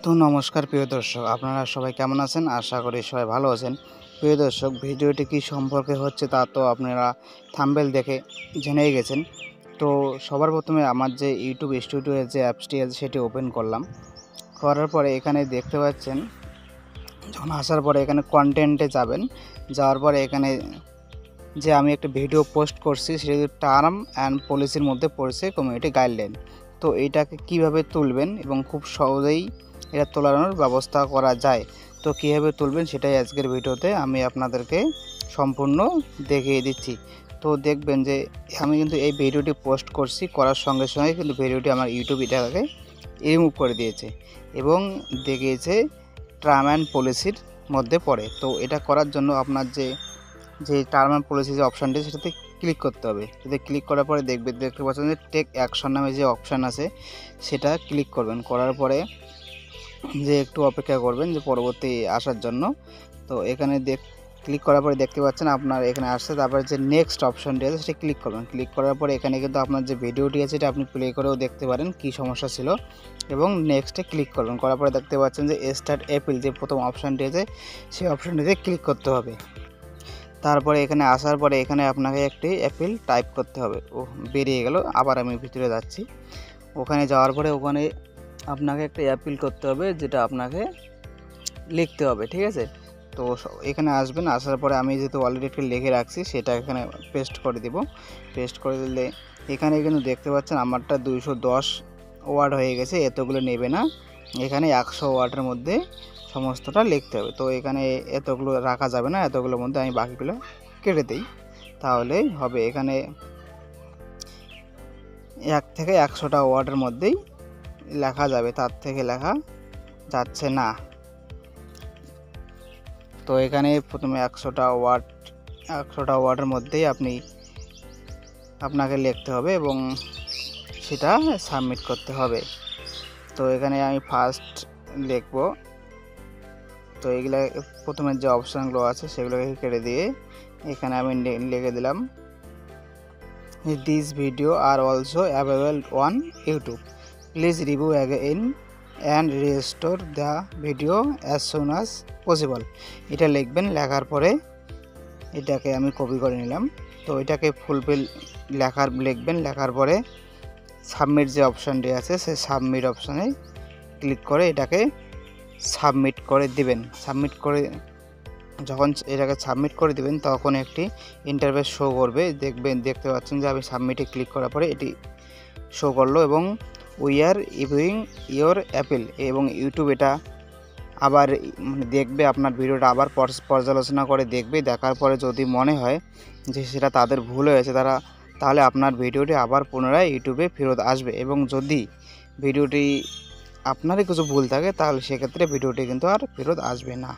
তো নমস্কার প্রিয় দর্শক, আপনারা সবাই কেমন আছেন? আশা করি সবাই ভালো আছেন। প্রিয় দর্শক, ভিডিওটি কী সম্পর্কে হচ্ছে তা তো আপনারা থাম্বনেল দেখে জেনেই গেছেন। তো সবার প্রথমে আমার যে ইউটিউব স্টুডিওর যে অ্যাপসটি আছে সেটি ওপেন করলাম। করার পরে এখানে দেখতে পাচ্ছেন, যখন আসার পরে এখানে কন্টেন্টে যাবেন। যাওয়ার পরে এখানে যে আমি একটা ভিডিও পোস্ট করছি সেটা টার্ম অ্যান্ড পলিসির মধ্যে পড়েছে কমিউনিটি গাইডলাইন। তো এইটাকে কিভাবে তুলবেন এবং খুব সহজেই এটা তোলানোর ব্যবস্থা করা যায়। তো কীভাবে তুলবেন সেটাই আজকের ভিডিওতে আমি আপনাদেরকে সম্পূর্ণ দেখিয়ে দিচ্ছি। তো দেখবেন যে আমি কিন্তু এই ভিডিওটি পোস্ট করছি, করার সঙ্গে সঙ্গে কিন্তু ভিডিওটি আমার ইউটিউব এটাকে রিমুভ করে দিয়েছে এবং দেখিয়েছে টার্ম অ্যান্ড পলিসির মধ্যে পড়ে। তো এটা করার জন্য আপনার যে টার্ম অ্যান্ড পলিসি যে অপশানটি সেটাতে ক্লিক করতে হবে। সেটাতে ক্লিক করার পরে দেখতে পাচ্ছেন যে টেক অ্যাকশন নামে যে অপশান আছে সেটা ক্লিক করবেন। করার পরে যে একটু অপেক্ষা করবেন যে পরবর্তী আসার জন্য। তো এখানে ক্লিক করার পরে দেখতে পাচ্ছেন আপনার এখানে আসছে, তারপরে যে নেক্সট অপশানটি আছে সেটা ক্লিক করবেন। ক্লিক করার পরে এখানে কিন্তু আপনার যে ভিডিওটি আছে এটা আপনি প্লে করেও দেখতে পারেন কী সমস্যা ছিল এবং নেক্সটে ক্লিক করবেন। করার পরে দেখতে পাচ্ছেন যে স্টার্ট অ্যাপিল যে প্রথম অপশানটি আছে সেই অপশানটিতে ক্লিক করতে হবে। তারপরে এখানে আসার পরে এখানে আপনাকে একটি অ্যাপিল টাইপ করতে হবে। বেরিয়ে গেল, আবার আমি ভিতরে যাচ্ছি। ওখানে যাওয়ার পরে ওখানে আপনাকে একটা অ্যাপিল করতে হবে, যেটা আপনাকে লিখতে হবে, ঠিক আছে? তো এখানে আসবেন, আসার পরে আমি যেহেতু অলরেডি একটু লিখে রাখছি সেটা এখানে পেস্ট করে দিব। পেস্ট করে দিলে এখানে কিন্তু দেখতে পাচ্ছেন আমারটা 210 ওয়ার্ড হয়ে গেছে। এতগুলো নেবে না, এখানে 100 ওয়ার্ডের মধ্যে সমস্তটা লিখতে হবে। তো এখানে এতগুলো রাখা যাবে না, এতগুলোর মধ্যে আমি বাকিগুলো কেটে দিই, তাহলেই হবে। এখানে 1 থেকে 100টা ওয়ার্ডের মধ্যেই লেখা যাবে, তার থেকে লেখা যাচ্ছে না। তো এখানে প্রথমে 100টা ওয়ার্ডের মধ্যেই আপনাকে লিখতে হবে এবং সেটা সাবমিট করতে হবে। তো এখানে আমি ফার্স্ট লিখব। তো এগুলা প্রথমে যে অপশানগুলো আছে সেগুলোকে কেটে দিয়ে এখানে আমি লিখে দিলাম, this video are also available on YouTube, please review again and restore the video as soon as possible. এটা লিখবেন। লেখার পরে এটাকে আমি কপি করে নিলাম। তো এটাকে ফুলফিল লিখবেন। লেখার পরে সাবমিট যে অপশানটি আছে সেই সাবমিট অপশানে ক্লিক করে এটাকে সাবমিট করে দিবেন। যখন এটাকে সাবমিট করে দিবেন তখন একটি ইন্টারফেস শো করবে। দেখতে পাচ্ছেন যে আমি সাবমিটে ক্লিক করার পরে এটি শো করলো এবং we are reviewing your appeal, এবং ইউটিউব এটা আবার দেখবে, আপনার ভিডিওটা আবার পর্যালোচনা করে দেখবে। দেখার পরে যদি মনে হয় যে সেটা তাদের ভুল হয়েছে তাহলে আপনার ভিডিওটি আবার পুনরায় ইউটিউবে ফেরত আসবে, এবং যদি ভিডিওটি আপনারই কিছু ভুল থাকে তাহলে সেক্ষেত্রে ভিডিওটি কিন্তু আর ফেরত আসবে না।